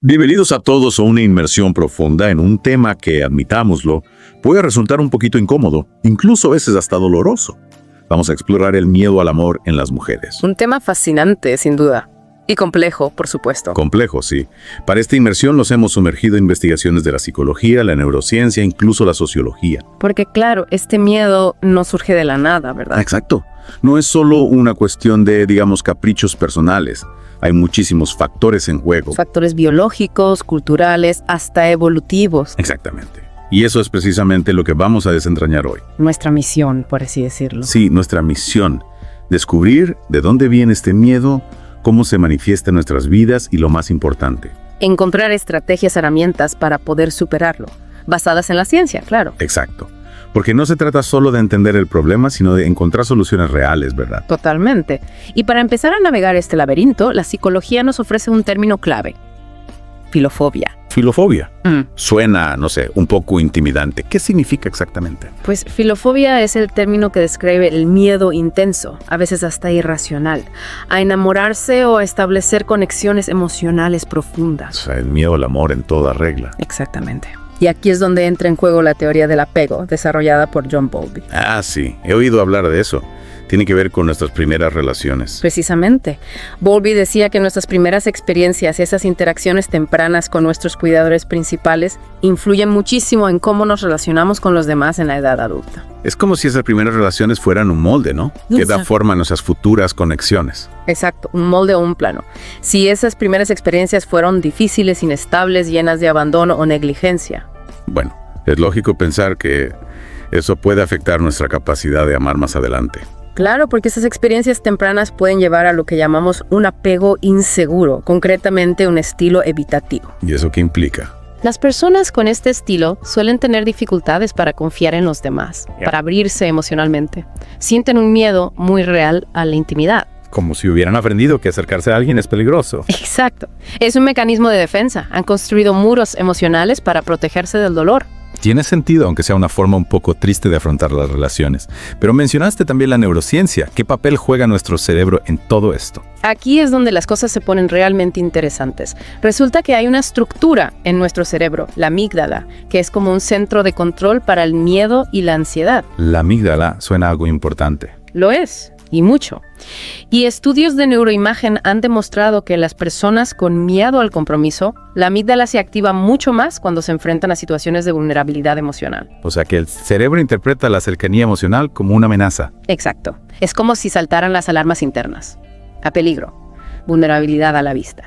Bienvenidos a todos a una inmersión profunda en un tema que, admitámoslo, puede resultar un poquito incómodo, incluso a veces hasta doloroso. Vamos a explorar el miedo al amor en las mujeres. Un tema fascinante, sin duda. Y complejo, por supuesto. Complejo, sí. Para esta inmersión nos hemos sumergido en investigaciones de la psicología, la neurociencia, incluso la sociología. Porque claro, este miedo no surge de la nada, ¿verdad? Exacto. No es solo una cuestión de, digamos, caprichos personales. Hay muchísimos factores en juego. Factores biológicos, culturales, hasta evolutivos. Exactamente. Y eso es precisamente lo que vamos a desentrañar hoy. Nuestra misión, por así decirlo. Sí, nuestra misión. Descubrir de dónde viene este miedo, cómo se manifiesta en nuestras vidas y lo más importante. Encontrar estrategias, herramientas para poder superarlo. Basadas en la ciencia, claro. Exacto. Porque no se trata solo de entender el problema, sino de encontrar soluciones reales, ¿verdad? Totalmente. Y para empezar a navegar este laberinto, la psicología nos ofrece un término clave. Filofobia. Filofobia. Suena, no sé, un poco intimidante. ¿Qué significa exactamente? Pues filofobia es el término que describe el miedo intenso, a veces hasta irracional, a enamorarse o a establecer conexiones emocionales profundas. O sea, el miedo al amor en toda regla. Exactamente. Y aquí es donde entra en juego la teoría del apego, desarrollada por John Bowlby. Ah, sí. He oído hablar de eso. Tiene que ver con nuestras primeras relaciones. Precisamente. Bowlby decía que nuestras primeras experiencias, esas interacciones tempranas con nuestros cuidadores principales, influyen muchísimo en cómo nos relacionamos con los demás en la edad adulta. Es como si esas primeras relaciones fueran un molde, ¿no? Que da forma a nuestras futuras conexiones. Exacto, un molde o un plano. Si esas primeras experiencias fueron difíciles, inestables, llenas de abandono o negligencia. Bueno, es lógico pensar que eso puede afectar nuestra capacidad de amar más adelante. Claro, porque esas experiencias tempranas pueden llevar a lo que llamamos un apego inseguro, concretamente un estilo evitativo. ¿Y eso qué implica? Las personas con este estilo suelen tener dificultades para confiar en los demás, para abrirse emocionalmente. Sienten un miedo muy real a la intimidad. Como si hubieran aprendido que acercarse a alguien es peligroso. Exacto. Es un mecanismo de defensa. Han construido muros emocionales para protegerse del dolor. Tiene sentido, aunque sea una forma un poco triste de afrontar las relaciones. Pero mencionaste también la neurociencia. ¿Qué papel juega nuestro cerebro en todo esto? Aquí es donde las cosas se ponen realmente interesantes. Resulta que hay una estructura en nuestro cerebro, la amígdala, que es como un centro de control para el miedo y la ansiedad. La amígdala suena algo importante. Lo es. Y mucho. Y estudios de neuroimagen han demostrado que las personas con miedo al compromiso, la amígdala se activa mucho más cuando se enfrentan a situaciones de vulnerabilidad emocional. O sea que el cerebro interpreta la cercanía emocional como una amenaza. Exacto. Es como si saltaran las alarmas internas. A peligro. Vulnerabilidad a la vista.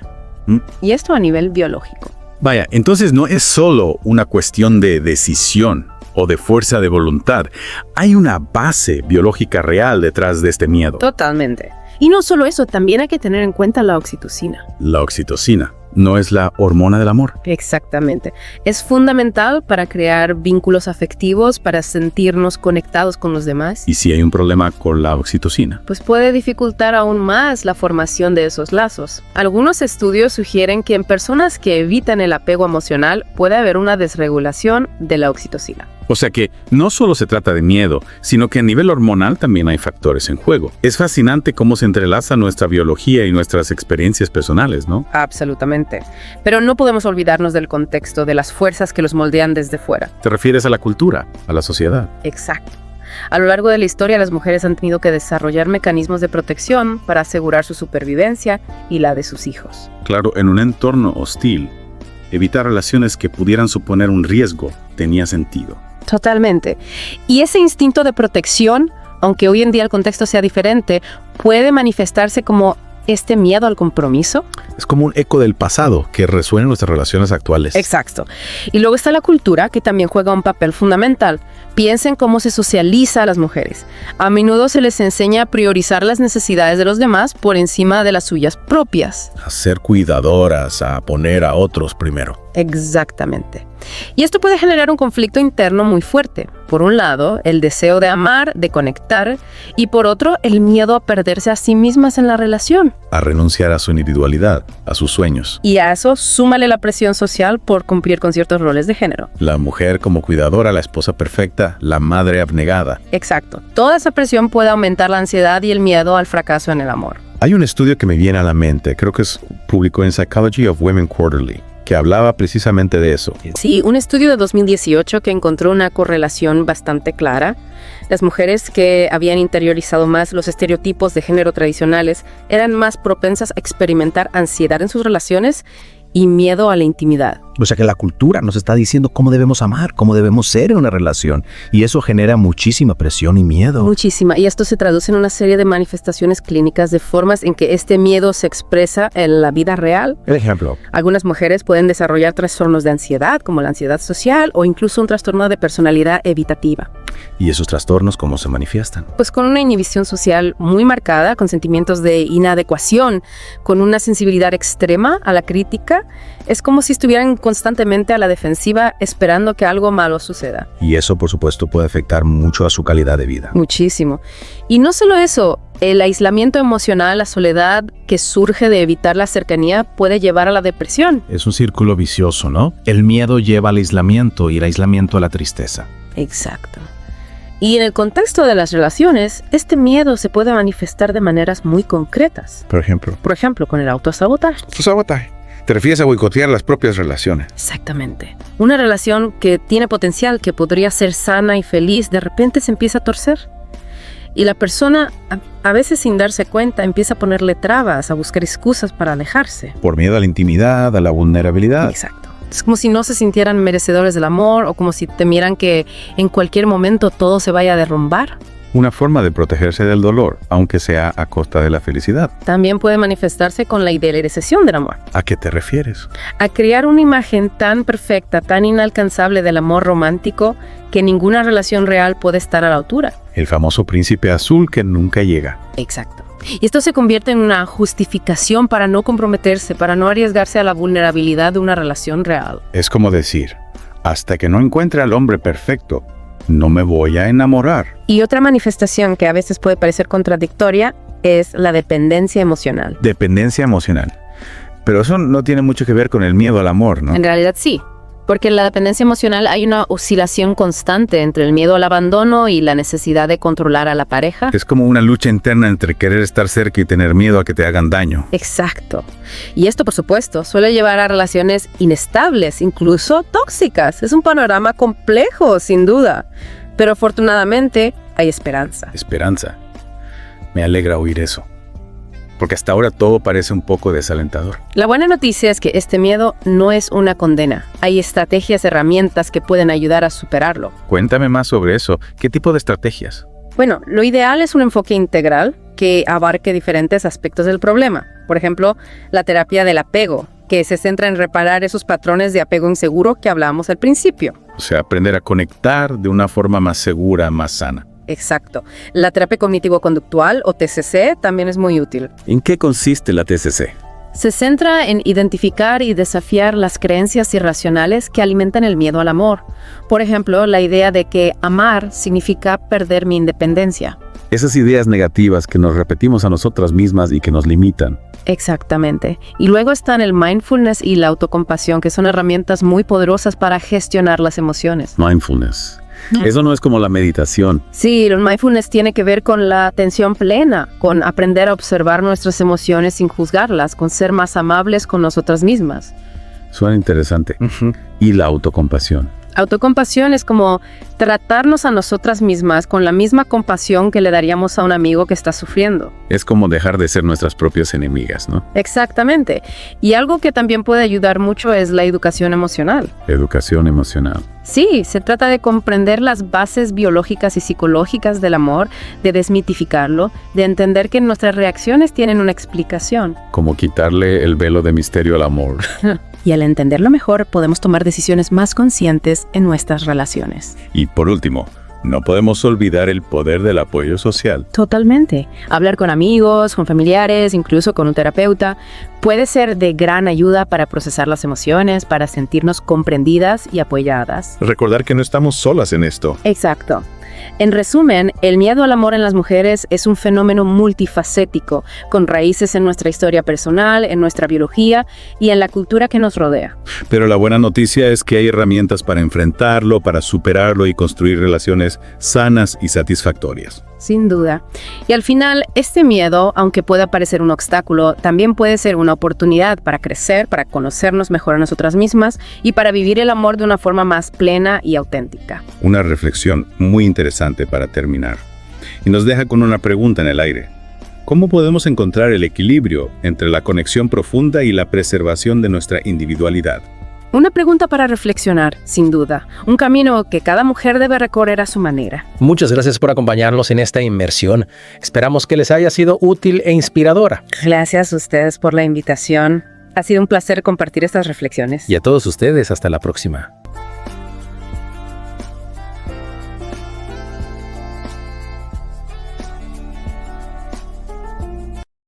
Y esto a nivel biológico. Vaya, entonces no es solo una cuestión de decisión o de fuerza de voluntad. Hay una base biológica real detrás de este miedo. Totalmente. Y no solo eso, también hay que tener en cuenta la oxitocina. La oxitocina no es la hormona del amor. Exactamente. Es fundamental para crear vínculos afectivos, para sentirnos conectados con los demás. ¿Y si hay un problema con la oxitocina? Pues puede dificultar aún más la formación de esos lazos. Algunos estudios sugieren que en personas que evitan el apego emocional puede haber una desregulación de la oxitocina. O sea que no solo se trata de miedo, sino que a nivel hormonal también hay factores en juego. Es fascinante cómo se entrelaza nuestra biología y nuestras experiencias personales, ¿no? Absolutamente. Pero no podemos olvidarnos del contexto, de las fuerzas que los moldean desde fuera. ¿Te refieres a la cultura, a la sociedad? Exacto. A lo largo de la historia, las mujeres han tenido que desarrollar mecanismos de protección para asegurar su supervivencia y la de sus hijos. Claro, en un entorno hostil, evitar relaciones que pudieran suponer un riesgo tenía sentido. Totalmente. Y ese instinto de protección, aunque hoy en día el contexto sea diferente, puede manifestarse como este miedo al compromiso. Es como un eco del pasado que resuena en nuestras relaciones actuales. Exacto. Y luego está la cultura, que también juega un papel fundamental. Piensen cómo se socializa a las mujeres. A menudo se les enseña a priorizar las necesidades de los demás por encima de las suyas propias. A ser cuidadoras, a poner a otros primero. Exactamente. Y esto puede generar un conflicto interno muy fuerte. Por un lado, el deseo de amar, de conectar, y por otro, el miedo a perderse a sí mismas en la relación. A renunciar a su individualidad, a sus sueños. Y a eso súmale la presión social por cumplir con ciertos roles de género. La mujer como cuidadora, la esposa perfecta, la madre abnegada. Exacto. Toda esa presión puede aumentar la ansiedad y el miedo al fracaso en el amor. Hay un estudio que me viene a la mente, creo que publicó en Psychology of Women Quarterly, que hablaba precisamente de eso. Sí, un estudio de 2018 que encontró una correlación bastante clara. Las mujeres que habían interiorizado más los estereotipos de género tradicionales eran más propensas a experimentar ansiedad en sus relaciones y miedo a la intimidad. O sea que la cultura nos está diciendo cómo debemos amar, cómo debemos ser en una relación. Y eso genera muchísima presión y miedo. Muchísima. Y esto se traduce en una serie de manifestaciones clínicas de formas en que este miedo se expresa en la vida real. El ejemplo. Algunas mujeres pueden desarrollar trastornos de ansiedad, como la ansiedad social, o incluso un trastorno de personalidad evitativa. ¿Y esos trastornos cómo se manifiestan? Pues con una inhibición social muy marcada, con sentimientos de inadecuación, con una sensibilidad extrema a la crítica. Es como si estuvieran constantemente a la defensiva esperando que algo malo suceda. Y eso, por supuesto, puede afectar mucho a su calidad de vida. Muchísimo. Y no solo eso, el aislamiento emocional, la soledad que surge de evitar la cercanía puede llevar a la depresión. Es un círculo vicioso, ¿no? El miedo lleva al aislamiento y el aislamiento a la tristeza. Exacto. Y en el contexto de las relaciones, este miedo se puede manifestar de maneras muy concretas. Por ejemplo, con el autosabotaje. sabotaje. Te refieres a boicotear las propias relaciones. Exactamente. Una relación que tiene potencial, que podría ser sana y feliz, de repente se empieza a torcer. Y la persona, a veces sin darse cuenta, empieza a ponerle trabas, a buscar excusas para alejarse. Por miedo a la intimidad, a la vulnerabilidad. Exacto. Es como si no se sintieran merecedores del amor o como si temieran que en cualquier momento todo se vaya a derrumbar. Una forma de protegerse del dolor, aunque sea a costa de la felicidad. También puede manifestarse con la idealización del amor. ¿A qué te refieres? A crear una imagen tan perfecta, tan inalcanzable del amor romántico que ninguna relación real puede estar a la altura. El famoso príncipe azul que nunca llega. Exacto. Y esto se convierte en una justificación para no comprometerse, para no arriesgarse a la vulnerabilidad de una relación real. Es como decir, hasta que no encuentre al hombre perfecto, no me voy a enamorar. Y otra manifestación que a veces puede parecer contradictoria es la dependencia emocional. Dependencia emocional. Pero eso no tiene mucho que ver con el miedo al amor, ¿no? En realidad sí, porque en la dependencia emocional hay una oscilación constante entre el miedo al abandono y la necesidad de controlar a la pareja. Es como una lucha interna entre querer estar cerca y tener miedo a que te hagan daño. Exacto. Y esto, por supuesto, suele llevar a relaciones inestables, incluso tóxicas. Es un panorama complejo, sin duda. Pero afortunadamente hay esperanza. Esperanza. Me alegra oír eso. Porque hasta ahora todo parece un poco desalentador. La buena noticia es que este miedo no es una condena. Hay estrategias, herramientas que pueden ayudar a superarlo. Cuéntame más sobre eso. ¿Qué tipo de estrategias? Bueno, lo ideal es un enfoque integral que abarque diferentes aspectos del problema. Por ejemplo, la terapia del apego, que se centra en reparar esos patrones de apego inseguro que hablábamos al principio. O sea, aprender a conectar de una forma más segura, más sana. Exacto. La terapia cognitivo-conductual o TCC también es muy útil. ¿En qué consiste la TCC? Se centra en identificar y desafiar las creencias irracionales que alimentan el miedo al amor. Por ejemplo, la idea de que amar significa perder mi independencia. Esas ideas negativas que nos repetimos a nosotras mismas y que nos limitan. Exactamente. Y luego están el mindfulness y la autocompasión, que son herramientas muy poderosas para gestionar las emociones. Mindfulness. Eso no es como la meditación. Sí, el mindfulness tiene que ver con la atención plena, con aprender a observar nuestras emociones sin juzgarlas, con ser más amables con nosotras mismas. Suena interesante. Y la autocompasión. Autocompasión es como tratarnos a nosotras mismas con la misma compasión que le daríamos a un amigo que está sufriendo. Es como dejar de ser nuestras propias enemigas, ¿no? Exactamente. Y algo que también puede ayudar mucho es la educación emocional. Educación emocional. Sí, se trata de comprender las bases biológicas y psicológicas del amor, de desmitificarlo, de entender que nuestras reacciones tienen una explicación. Como quitarle el velo de misterio al amor. Y al entenderlo mejor, podemos tomar decisiones más conscientes en nuestras relaciones. Y por último, no podemos olvidar el poder del apoyo social. Totalmente. Hablar con amigos, con familiares, incluso con un terapeuta, puede ser de gran ayuda para procesar las emociones, para sentirnos comprendidas y apoyadas. Recordar que no estamos solas en esto. Exacto. En resumen, el miedo al amor en las mujeres es un fenómeno multifacético, con raíces en nuestra historia personal, en nuestra biología y en la cultura que nos rodea. Pero la buena noticia es que hay herramientas para enfrentarlo, para superarlo y construir relaciones sanas y satisfactorias. Sin duda. Y al final, este miedo, aunque pueda parecer un obstáculo, también puede ser una oportunidad para crecer, para conocernos mejor a nosotras mismas y para vivir el amor de una forma más plena y auténtica. Una reflexión muy interesante para terminar. Y nos deja con una pregunta en el aire. ¿Cómo podemos encontrar el equilibrio entre la conexión profunda y la preservación de nuestra individualidad? Una pregunta para reflexionar, sin duda. Un camino que cada mujer debe recorrer a su manera. Muchas gracias por acompañarnos en esta inmersión. Esperamos que les haya sido útil e inspiradora. Gracias a ustedes por la invitación. Ha sido un placer compartir estas reflexiones. Y a todos ustedes, hasta la próxima.